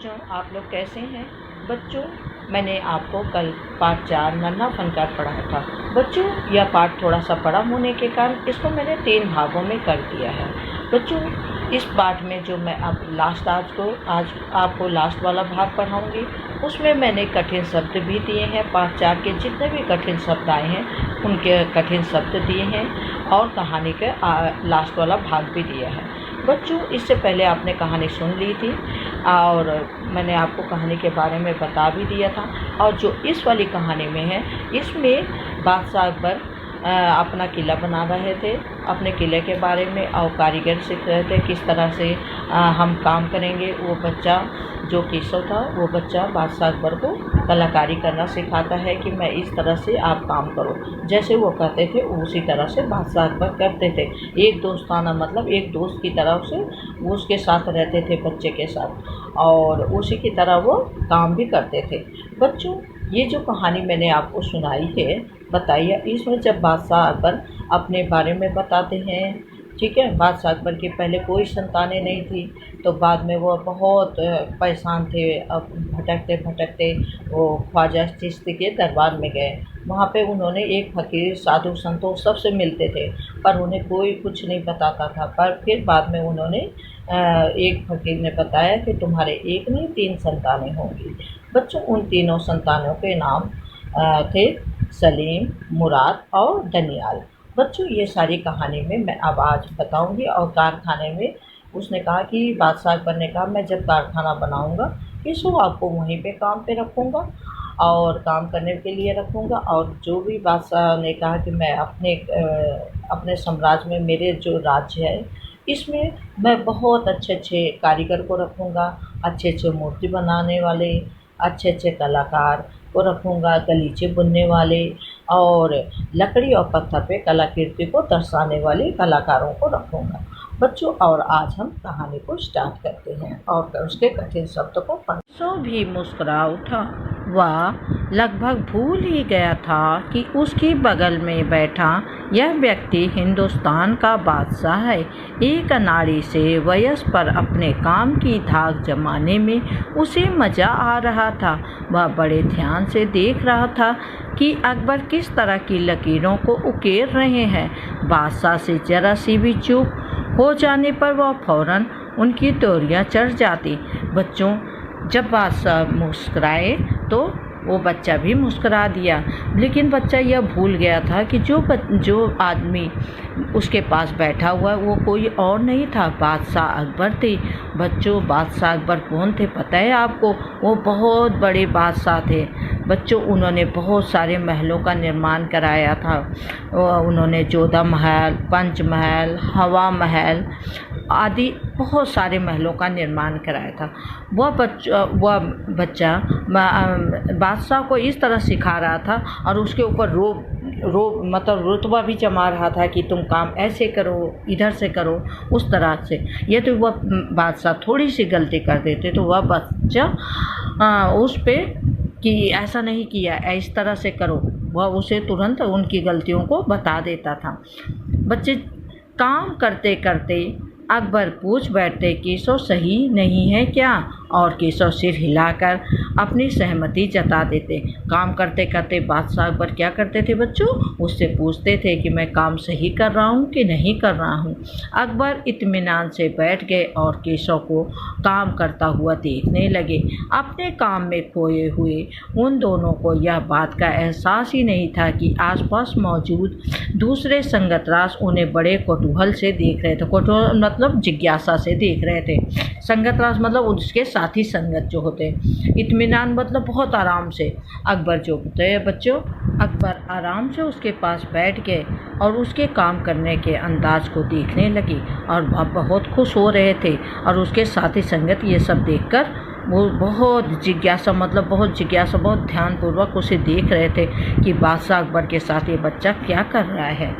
बच्चों, आप लोग कैसे हैं? बच्चों, मैंने आपको कल पाठ 4 नन्हा फनकार पढ़ाया था। बच्चों, यह पाठ थोड़ा सा बड़ा होने के कारण इसको मैंने 3 भागों में कर दिया है। बच्चों, इस पाठ में जो मैं आज आपको लास्ट वाला भाग पढ़ाऊंगी, उसमें मैंने कठिन शब्द भी दिए हैं। पाठ 4 के जितने भी कठिन शब्द आए हैं उनके कठिन शब्द दिए हैं और कहानी के लास्ट वाला भाग भी दिया है। बच्चों, इससे पहले आपने कहानी सुन ली थी और मैंने आपको कहानी के बारे में बता भी दिया था। और जो इस वाली कहानी में है, इसमें बादशाह अकबर अपना किला बना रहे थे, अपने किले के बारे में, और कारीगर सीख रहे थे किस तरह से हम काम करेंगे। वो बच्चा जो केशव था, वो बच्चा बादशाह अकबर को कलाकारी करना सिखाता है कि मैं इस तरह से आप काम करो। जैसे वो कहते थे उसी तरह से बादशाह अकबर करते थे। एक दोस्ताना मतलब एक दोस्त की तरह से वो उसके साथ रहते थे, बच्चे के साथ, और उसी की तरह वो काम भी करते थे। बच्चों, ये जो कहानी मैंने आपको सुनाई है, बताइए, इसमें जब बादशाह अकबर अपने बारे में बताते हैं, ठीक है, बादशाह अकबर के पहले कोई संतानें नहीं थी, तो बाद में वो बहुत परेशान थे। अब भटकते भटकते वो ख्वाजा चिश्ती के दरबार में गए। वहाँ पे उन्होंने एक फ़कीर, साधु संतों सबसे मिलते थे, पर उन्हें कोई कुछ नहीं बताता था। पर फिर बाद में उन्होंने एक फ़कीर ने बताया कि तुम्हारे एक नहीं 3 संतानें होंगी। बच्चों, उन तीनों संतानों के नाम थे सलीम, मुराद और दनियाल। बच्चों, ये सारी कहानी में मैं अब आज बताऊंगी। और कारखाने में उसने कहा कि बादशाह अकबर ने कहा, मैं जब कारखाना बनाऊंगा किसको आपको वहीं पे काम पे रखूंगा और काम करने के लिए रखूंगा। और जो भी बादशाह ने कहा कि मैं अपने साम्राज्य में, मेरे जो राज्य है, इसमें मैं बहुत अच्छे अच्छे कारीगर को रखूंगा, अच्छे अच्छे मूर्ति बनाने वाले, अच्छे अच्छे कलाकार को रखूँगा, गलीचे बुनने वाले और लकड़ी और पत्थर पे कलाकृति को दर्शाने वाले कलाकारों को रखूँगा। बच्चों, और आज हम कहानी को स्टार्ट करते हैं और उसके कठिन शब्द को सो भी मुस्कुरा उठा। वह लगभग भूल ही गया था कि उसकी बगल में बैठा यह व्यक्ति हिंदुस्तान का बादशाह है। एक अनाड़ी से वयस पर अपने काम की धाक जमाने में उसे मज़ा आ रहा था। वह बड़े ध्यान से देख रहा था कि अकबर किस तरह की लकीरों को उकेर रहे हैं। बादशाह से जरा सी भी चूक हो जाने पर वह फौरन उनकी तोरियां चढ़ जाती। बच्चों, जब बादशाह मुस्कुराए तो वो बच्चा भी मुस्कुरा दिया, लेकिन बच्चा यह भूल गया था कि जो आदमी उसके पास बैठा हुआ वो कोई और नहीं था, बादशाह अकबर थे। बच्चों, बादशाह अकबर कौन थे पता है आपको? वो बहुत बड़े बादशाह थे। बच्चों, उन्होंने बहुत सारे महलों का निर्माण कराया था। उन्होंने जोधा महल, पंचमहल, हवा महल आदि बहुत सारे महलों का निर्माण कराया था। वह बच्चा बादशाह को इस तरह सिखा रहा था और उसके ऊपर मतलब रुतबा भी जमा रहा था कि तुम काम ऐसे करो, इधर से करो, उस तरह से। ये तो वह बादशाह थोड़ी सी गलती कर देते तो वह बच्चा उस पे कि ऐसा नहीं किया, इस तरह से करो, वह उसे तुरंत उनकी गलतियों को बता देता था। बच्चे काम करते करते अकबर पूछ बैठते, केशव सही नहीं है क्या? और केशव सिर हिलाकर अपनी सहमति जता देते। काम करते करते बादशाह अकबर क्या करते थे बच्चों? उससे पूछते थे कि मैं काम सही कर रहा हूँ कि नहीं कर रहा हूँ। अकबर इत्मीनान से बैठ गए और केशव को काम करता हुआ देखने लगे। अपने काम में खोए हुए उन दोनों को यह बात का एहसास ही नहीं था कि आसपास मौजूद दूसरे संगतराज उन्हें बड़े कौतूहल से देख रहे थे। कौतूहल मतलब जिज्ञासा से देख रहे थे। संगतराज मतलब उसके साथी संगत जो होते। इत्मीनान मतलब बहुत आराम से। अकबर जो होते हैं बच्चों, अकबर आराम से उसके पास बैठ गए और उसके काम करने के अंदाज को देखने लगे और अब बहुत खुश हो रहे थे। और उसके साथी संगत ये सब देखकर वो बहुत जिज्ञासा बहुत ध्यानपूर्वक उसे देख रहे थे कि बादशाह अकबर के साथ ये बच्चा क्या कर रहा है।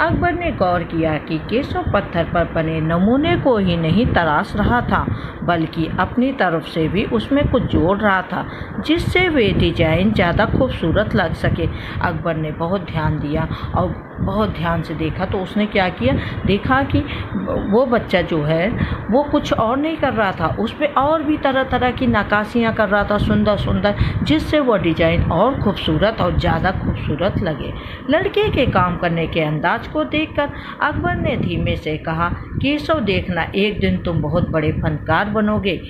अकबर ने गौर किया कि केशव पत्थर पर बने नमूने को ही नहीं तराश रहा था, बल्कि अपनी तरफ से भी उसमें कुछ जोड़ रहा था जिससे वे डिजाइन ज़्यादा खूबसूरत लग सके। अकबर ने बहुत ध्यान दिया और बहुत ध्यान से देखा तो उसने क्या किया, देखा कि वो बच्चा जो है वो कुछ और नहीं कर रहा था, उस पर और भी तरह तरह तरह की नक्काशियाँ कर रहा था, सुंदर सुंदर, जिससे वो डिजाइन और खूबसूरत और ज़्यादा खूबसूरत लगे। लड़के के काम करने के अंदाज को देखकर अकबर ने धीमे से कहा, केशव देखना, एक दिन तुम बहुत बड़े फनकार बनोगे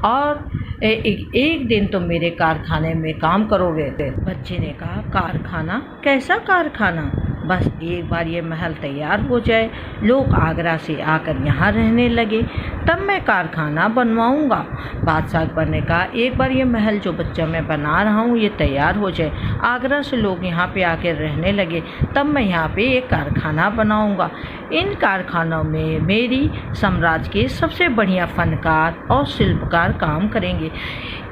और एक दिन तुम मेरे कारखाने में काम करोगे। बच्चे ने कहा, कारखाना? कैसा कारखाना? बस एक बार ये महल तैयार हो जाए, लोग आगरा से आकर यहाँ रहने लगे, तब मैं कारखाना बनवाऊँगा। बादशाह अकबर ने कहा, एक बार ये महल जो बच्चा मैं बना रहा हूँ ये तैयार हो जाए, आगरा से लोग यहाँ पे आकर रहने लगे, तब मैं यहाँ पे एक कारखाना बनाऊँगा। इन कारखानों में मेरी साम्राज्य के सबसे बढ़िया फनकार और शिल्पकार काम करेंगे।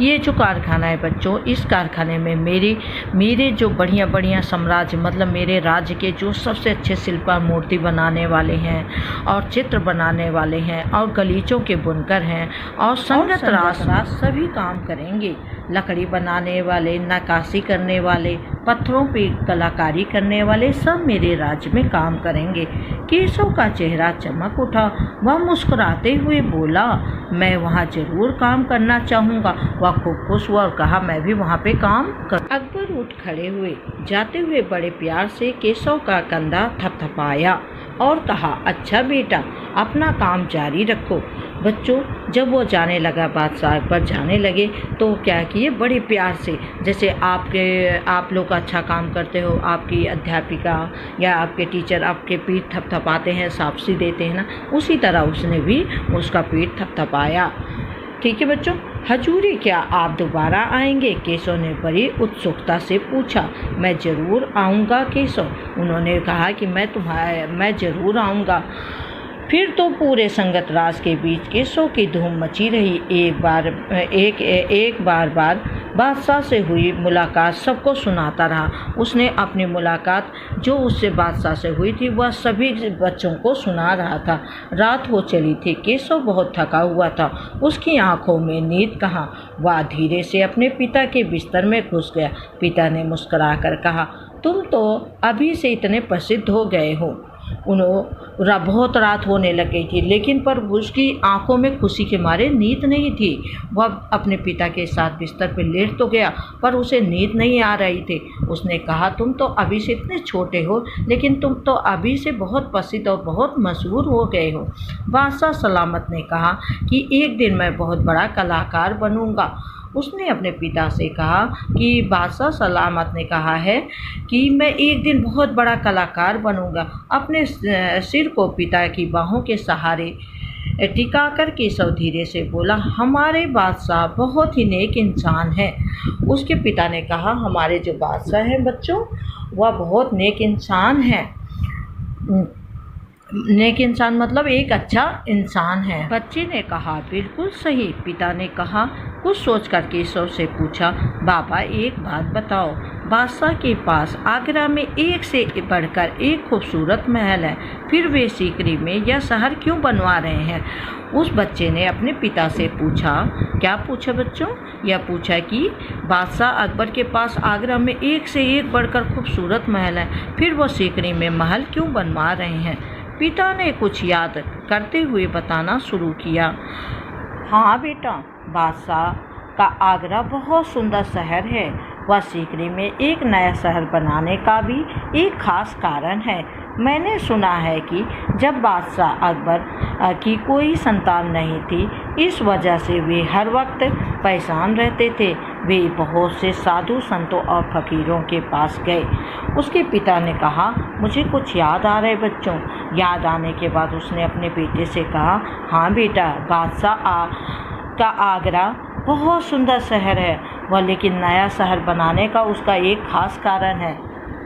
ये जो कारखाना है बच्चों, इस कारखाने में मेरे जो बढ़िया बढ़िया साम्राज्य, मतलब मेरे राज्य के जो सबसे अच्छे शिल्पकार, मूर्ति बनाने वाले हैं और चित्र बनाने वाले हैं और गलीचों के बुनकर हैं और संगत रास सभी काम करेंगे। लकड़ी बनाने वाले, नक्काशी करने वाले, पत्थरों पे कलाकारी करने वाले सब मेरे राज्य में काम करेंगे। केशव का चेहरा चमक उठा, वह मुस्कुराते हुए बोला, मैं वहाँ जरूर काम करना चाहूँगा। वह खूब खुश हुआ और कहा, मैं भी वहाँ पे काम कर। अकबर उठ खड़े हुए, जाते हुए बड़े प्यार से केशव का कंधा थपथपाया और कहा, अच्छा बेटा, अपना काम जारी रखो। बच्चों, जब वो जाने लगा, बादशाह अकबर जाने लगे, तो क्या किए, बड़े प्यार से, जैसे आप लोग अच्छा काम करते हो, आपकी अध्यापिका या आपके टीचर आपके पीठ थपथपाते हैं, शाबाशी देते हैं ना, उसी तरह उसने भी उसका पीठ थपथपाया। ठीक है बच्चों, हजूरी, क्या आप दोबारा आएंगे? केशव ने बड़ी उत्सुकता से पूछा। मैं ज़रूर आऊँगा केशव, उन्होंने कहा कि मैं ज़रूर आऊँगा। फिर तो पूरे संगत राज के बीच केशव की धूम मची रही। एक बार बादशाह से हुई मुलाकात सबको सुनाता रहा। उसने अपनी मुलाकात जो उससे बादशाह से हुई थी वह सभी बच्चों को सुना रहा था। रात हो चली थी, केशव बहुत थका हुआ था, उसकी आंखों में नींद कहाँ। वह धीरे से अपने पिता के बिस्तर में घुस गया। पिता ने मुस्कुराकर कहा, तुम तो अभी से इतने प्रसिद्ध हो गए हो। बहुत रात होने लग गई थी, लेकिन पर उसकी आंखों में खुशी के मारे नींद नहीं थी। वह अपने पिता के साथ बिस्तर पर लेट तो गया, पर उसे नींद नहीं आ रही थी। उसने कहा, तुम तो अभी से इतने छोटे हो, लेकिन तुम तो अभी से बहुत प्रसिद्ध और बहुत मशहूर हो गए हो। बादशाह सलामत ने कहा कि एक दिन मैं बहुत बड़ा कलाकार बनूंगा। उसने अपने पिता से कहा कि बादशाह सलामत ने कहा है कि मैं एक दिन बहुत बड़ा कलाकार बनूंगा। अपने सिर को पिता की बाहों के सहारे टिकाकर केशव धीरे से बोला, हमारे बादशाह बहुत ही नेक इंसान है। उसके पिता ने कहा, हमारे जो बादशाह हैं बच्चों, वह बहुत नेक इंसान है। नेक इंसान मतलब एक अच्छा इंसान है। बच्चे ने कहा, बिल्कुल सही। पिता ने कहा, कुछ सोचकर केशव से पूछा, बाबा एक बात बताओ, बादशाह के पास आगरा में एक से बढ़कर एक खूबसूरत महल है, फिर वे सीकरी में यह शहर क्यों बनवा रहे हैं? उस बच्चे ने अपने पिता से पूछा। क्या पूछा बच्चों? यह पूछा कि बादशाह अकबर के पास आगरा में एक से एक बढ़कर खूबसूरत महल है, फिर वो सीकरी में महल क्यों बनवा रहे हैं? पिता ने कुछ याद करते हुए बताना शुरू किया। हाँ बेटा, बादशाह का आगरा बहुत सुंदर शहर है। वह सीकरी में एक नया शहर बनाने का भी एक खास कारण है। मैंने सुना है कि जब बादशाह अकबर की कोई संतान नहीं थी, इस वजह से वे हर वक्त परेशान रहते थे। वे बहुत से साधु संतों और फकीरों के पास गए। उसके पिता ने कहा, मुझे कुछ याद आ रहा है बच्चों। याद आने के बाद उसने अपने बेटे से कहा, हाँ बेटा, बादशाह का आगरा बहुत सुंदर शहर है, वह लेकिन नया शहर बनाने का उसका एक खास कारण है।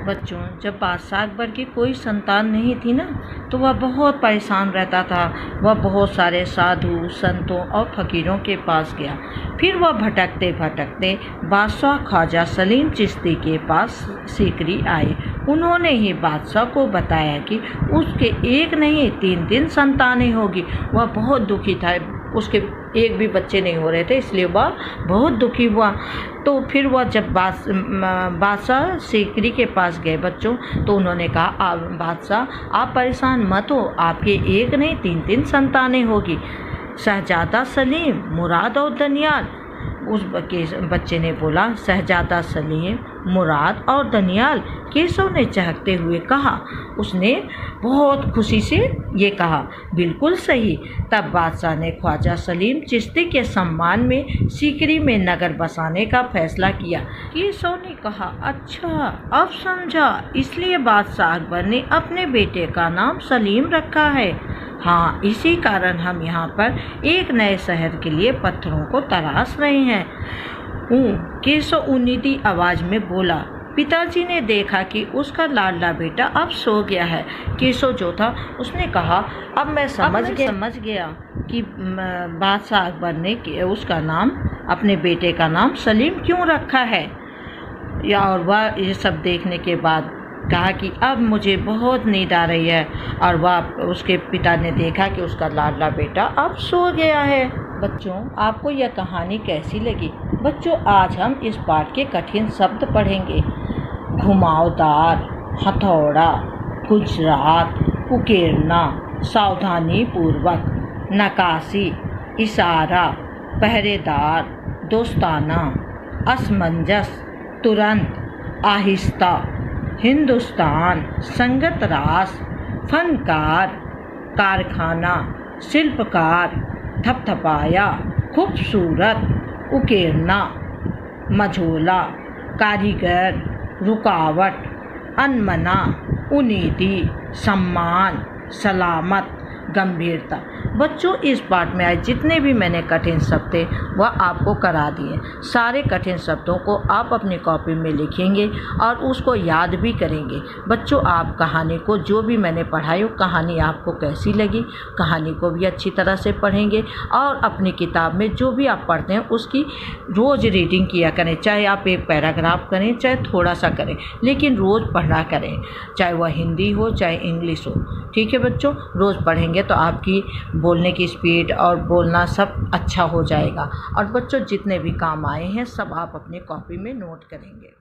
बच्चों, जब बादशाह अकबर की कोई संतान नहीं थी ना, तो वह बहुत परेशान रहता था। वह बहुत सारे साधु संतों और फकीरों के पास गया। फिर वह भटकते भटकते बादशाह ख्वाजा सलीम चिश्ती के पास सीकरी आए। उन्होंने ही बादशाह को बताया कि उसके एक नहीं 3 संतानें होगी। वह बहुत दुखी था, उसके एक भी बच्चे नहीं हो रहे थे, इसलिए वह बहुत दुखी हुआ। तो फिर वह जब बादशाह सीकरी के पास गए बच्चों, तो उन्होंने कहा, बादशाह आप परेशान मत हो, आपके एक नहीं 3 संतानें होगी। शहजादा सलीम, मुराद और दनियाल। उस बच्चे ने बोला, शहजादा सलीम, मुराद और दनियाल। केशव ने चहकते हुए कहा। उसने बहुत खुशी से ये कहा, बिल्कुल सही। तब बादशाह ने ख्वाजा सलीम चिश्ती के सम्मान में सीकरी में नगर बसाने का फैसला किया। केशव ने कहा, अच्छा, अब समझा, इसलिए बादशाह अकबर ने अपने बेटे का नाम सलीम रखा है। हाँ, इसी कारण हम यहाँ पर एक नए शहर के लिए पत्थरों को तराश रहे हैं। केशव उन्नीदी आवाज में बोला। पिताजी ने देखा कि उसका लाडला बेटा अब सो गया है। केशव जो था उसने कहा, अब मैं समझ गया कि बादशाह अकबर ने उसका नाम, अपने बेटे का नाम सलीम क्यों रखा है। और वह ये सब देखने के बाद कहा कि अब मुझे बहुत नींद आ रही है। और वह उसके पिता ने देखा कि उसका लाडला बेटा अब सो गया है। बच्चों, आपको यह कहानी कैसी लगी? बच्चों, आज हम इस पाठ के कठिन शब्द पढ़ेंगे। घुमावदार, हथौड़ा, गुजरात, उकेरना, सावधानी पूर्वक, नकाशी, इशारा, पहरेदार, दोस्ताना, असमंजस, तुरंत, आहिस्ता, हिंदुस्तान, संगत रास, फनकार, कारखाना, शिल्पकार, थपथपाया, खूबसूरत, उकेरना, मझोला, कारीगर, रुकावट, अनमना, उन्नीदी, सम्मान, सलामत, गंभीरता। बच्चों, इस पाठ में आज जितने भी मैंने कठिन शब्द थे वह आपको करा दिए। सारे कठिन शब्दों को आप अपनी कॉपी में लिखेंगे और उसको याद भी करेंगे। बच्चों, आप कहानी को, जो भी मैंने पढ़ाई वो कहानी आपको कैसी लगी, कहानी को भी अच्छी तरह से पढ़ेंगे और अपनी किताब में जो भी आप पढ़ते हैं उसकी रोज़ रीडिंग किया करें। चाहे आप एक पैराग्राफ करें, चाहे थोड़ा सा करें, लेकिन रोज़ पढ़ा करें, चाहे वह हिंदी हो चाहे इंग्लिश हो। ठीक है बच्चों, रोज़ पढ़ेंगे तो आपकी बोलने की स्पीड और बोलना सब अच्छा हो जाएगा। और बच्चों, जितने भी काम आए हैं सब आप अपनी कॉपी में नोट करेंगे।